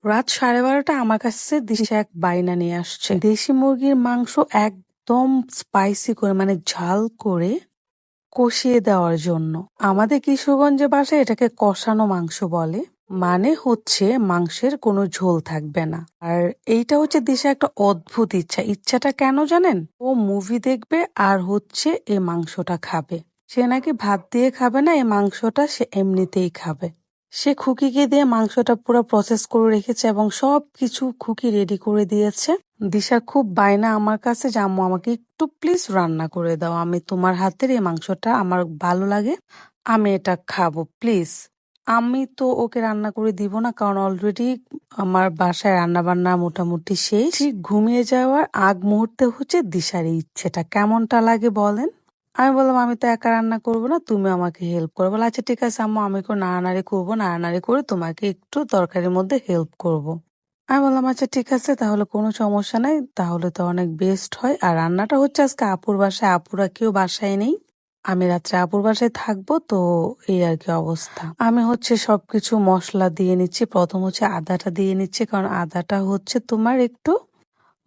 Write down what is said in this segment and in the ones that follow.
রাত 12:30 আমার কাছে দিশা এক বায়না নিয়ে আসছে। দেশি মুরগির মাংস একদম স্পাইসি করে মানে ঝাল করে কষিয়ে দেওয়ার জন্য। আমাদের কিশোরগঞ্জে বাসায় এটাকে কষানো মাংস বলে। মানে হচ্ছে মাংসের কোনো ঝোল থাকবে না। আর এইটা হচ্ছে দিশা একটা অদ্ভুত ইচ্ছাটা কেন জানেন? ও মুভি দেখবে আর হচ্ছে এই মাংসটা খাবে। সে নাকি ভাত দিয়ে খাবে না, এই মাংসটা সে এমনিতেই খাবে। সে খুকিকে দিয়ে মাংসটা পুরো প্রসেস করে রেখেছে এবং সবকিছু খুকি রেডি করে দিয়েছে। দিশার খুব বায়না আমার কাছে যে আম্মু আমাকে একটু প্লিজ রান্না করে দাও, আমি তোমার হাতের এই মাংসটা আমার ভালো লাগে, আমি এটা খাবো প্লিজ। আমি তো ওকে রান্না করে দিব না, কারণ অলরেডি আমার বাসায় রান্না বান্না মোটামুটি শেষ। ঠিক ঘুমিয়ে যাওয়ার আগ মুহূর্তে হচ্ছে দিশার এই ইচ্ছেটা কেমনটা লাগে বলেন। আমি বললাম আমি তো একা রান্না করবো না, তুমি আমাকে হেল্প করো। বলে আচ্ছা ঠিক আছে আম্মু, আমি একটু নাড়ানাড়ি করবো, নাড়ানাড়ি করে তোমাকে একটু তরকারির মধ্যে হেল্প করব। আমি বললাম আচ্ছা ঠিক আছে, তাহলে কোনো সমস্যা নাই, তাহলে তো অনেক বেস্ট হয়। আর রান্নাটা হচ্ছে আজকে আপুর বাসায়, আপুরা কেউ বাসায় নেই, আমি রাত্রে আপুর বাসায় থাকবো, তো এই আর কি অবস্থা। আমি হচ্ছে সবকিছু মশলা দিয়ে নিচ্ছি। প্রথম হচ্ছে আদাটা দিয়ে নিচ্ছি, কারণ আদাটা হচ্ছে তোমার একটু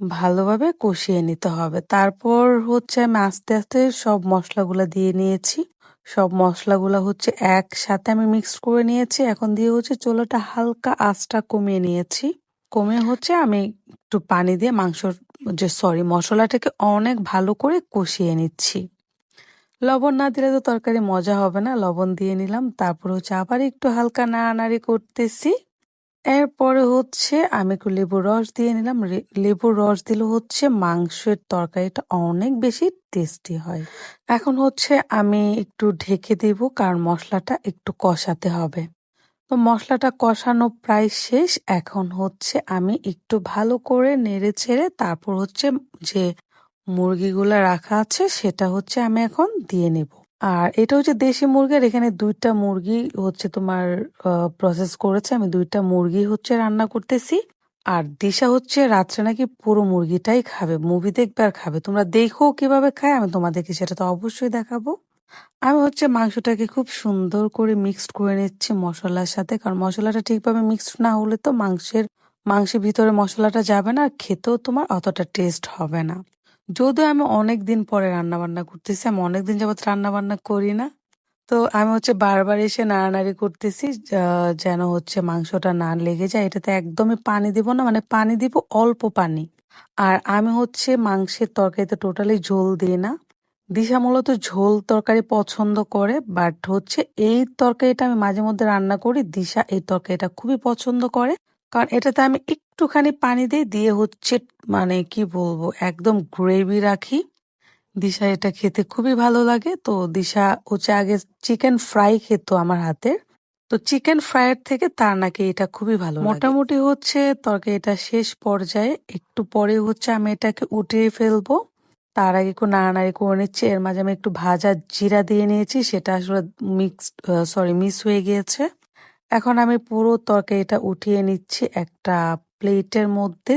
ভালোভাবে কষিয়ে নিতে হবে। তারপর হচ্ছে আমি আস্তে আস্তে সব মশলাগুলা দিয়ে নিয়েছি। সব মশলাগুলা হচ্ছে একসাথে আমি মিক্স করে নিয়েছি। এখন দিয়ে হচ্ছে চুলাটা হালকা আঁচটা কমিয়ে নিয়েছি। কমিয়ে হচ্ছে আমি একটু পানি দিয়ে মশলাটাকে অনেক ভালো করে কষিয়ে নিচ্ছি। লবণ না দিলে তো তরকারি মজা হবে না, লবণ দিয়ে নিলাম। তারপর হচ্ছে আবার একটু হালকা নাড়ানাড়ি করতেছি। এরপরে হচ্ছে আমি একটু লেবুর রস দিয়ে নিলাম। লেবুর রস দিলে হচ্ছে মাংসের তরকারিটা অনেক বেশি টেস্টি হয়। এখন হচ্ছে আমি একটু ঢেকে দিব, কারণ মশলাটা একটু কষাতে হবে। তো মশলাটা কষানো প্রায় শেষ। এখন হচ্ছে আমি একটু ভালো করে নেড়ে ছেড়ে তারপর হচ্ছে যে মুরগিগুলা রাখা আছে সেটা হচ্ছে আমি এখন দিয়ে নেব। আর এটা হচ্ছে দেশি মুরগির, এখানে 2টা মুরগি হচ্ছে তোমার প্রসেস করেছে। আমি 2টা মুরগি হচ্ছে রান্না করতেছি। আর দিশা হচ্ছে রাত্রে নাকি পুরো মুরগিটাই খাবে, মুভি দেখবে আর খাবে। তোমরা দেখো কিভাবে খায়, আমি তোমাদেরকে সেটা তো অবশ্যই দেখাবো। আমি হচ্ছে মাংসটাকে খুব সুন্দর করে মিক্সড করে নিচ্ছি মশলার সাথে, কারণ মশলাটা ঠিকভাবে মিক্সড না হলে তো মাংসের ভিতরে মশলাটা যাবে না, আর খেতেও তোমার অতটা টেস্ট হবে না। যদিও আমি অনেক দিন পরে রান্না বান্না করতেছি, আমি অনেকদিন যাবত রান্না বান্না করি না, তো আমি হচ্ছে বারবার এসে নাড়ানাড়ি করতেছি যেন হচ্ছে মাংসটা না লেগে যায়। এটাতে একদমই পানি দিব না, মানে পানি দিব অল্প পানি। আর আমি হচ্ছে মাংসের তরকারিতে টোটালি ঝোল দিই না। দিশা মূলত ঝোল তরকারি পছন্দ করে, বাট হচ্ছে এই তরকারিটা আমি মাঝে মধ্যে রান্না করি, দিশা এই তরকারিটা খুবই পছন্দ করে। কারণ এটাতে আমি একটুখানি পানি দিয়ে হচ্ছে মানে কি বলবো একদম গ্রেভি রাখি। দিশা এটা খেতে খুবই ভালো লাগে। তো দিশা হচ্ছে আগে চিকেন ফ্রাই খেত আমার হাতের, তো চিকেন ফ্রাইয়ের থেকে তার নাকি এটা খুবই ভালো লাগে। মোটামুটি হচ্ছে তরকারিটা শেষ পর্যায়ে, একটু পরে হচ্ছে আমি এটাকে উঠিয়ে ফেলবো। তার আগে একটু নাড়ানাড়ি করে নিচ্ছি। এর মাঝে আমি একটু ভাজা জিরা দিয়ে নিয়েছি, সেটা আসলে মিস হয়ে গিয়েছে। এখন আমি পুরো তরকারিটা উঠিয়ে নিচ্ছি একটা প্লেটের মধ্যে,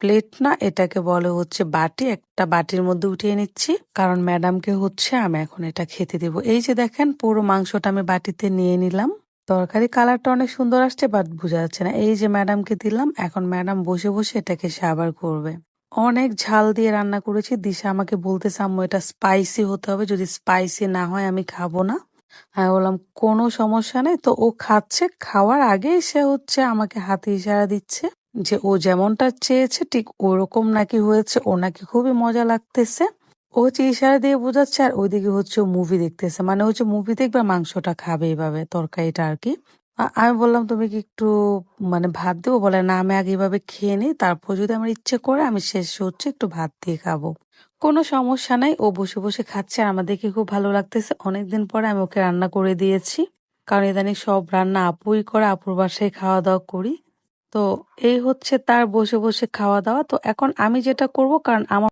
প্লেট না, এটাকে বলে হচ্ছে বাটি, একটা বাটির মধ্যে উঠিয়ে নিচ্ছি, কারণ ম্যাডামকে হচ্ছে আমি এখন এটা খেতে দেব। এই যে দেখেন পুরো মাংসটা আমি বাটিতে নিয়ে নিলাম। তরকারি কালারটা অনেক সুন্দর আসছে, বাট বোঝা যাচ্ছে না। এই যে ম্যাডামকে দিলাম, এখন ম্যাডাম বসে বসে এটাকে সাবার করবে। অনেক ঝাল দিয়ে রান্না করেছি। দিশা আমাকে বলতেছে আম্মু এটা স্পাইসি হতে হবে, যদি স্পাইসি না হয় আমি খাবো না। আমি বললাম কোনো সমস্যা নেই। তো ও খাচ্ছে, খাওয়ার আগেই সে হচ্ছে আমাকে হাতে ইশারা দিচ্ছে যে ও যেমনটা চেয়েছে ঠিক ওরকম নাকি হয়েছে, ও নাকি খুবই মজা লাগতেছে। ও হচ্ছে ইশারা দিয়ে বোঝাচ্ছে, আর ওইদিকে হচ্ছে ও মুভি দেখতেছে, মানে হচ্ছে মুভি দেখবে আর মাংসটা খাবে এইভাবে, তরকারিটা আর কি। আমি বললাম তুমি কি একটু মানে ভাত দেবো? বলে না, আমি আগে এভাবে খেয়ে নিই, তারপর যদি আমার ইচ্ছে করে আমি শেষে হচ্ছে একটু ভাত দিয়ে খাবো। কোনো সমস্যা নাই, ও বসে বসে খাচ্ছে আর আমাদেরকে খুব ভালো লাগতেছে। অনেকদিন পরে আমি ওকে রান্না করে দিয়েছি, কারণ ইদানিং সব রান্না আপুই করে, আপুর বাসায় খাওয়া দাওয়া করি। তো এই হচ্ছে তার বসে বসে খাওয়া দাওয়া। তো এখন আমি যেটা করব, কারণ আমার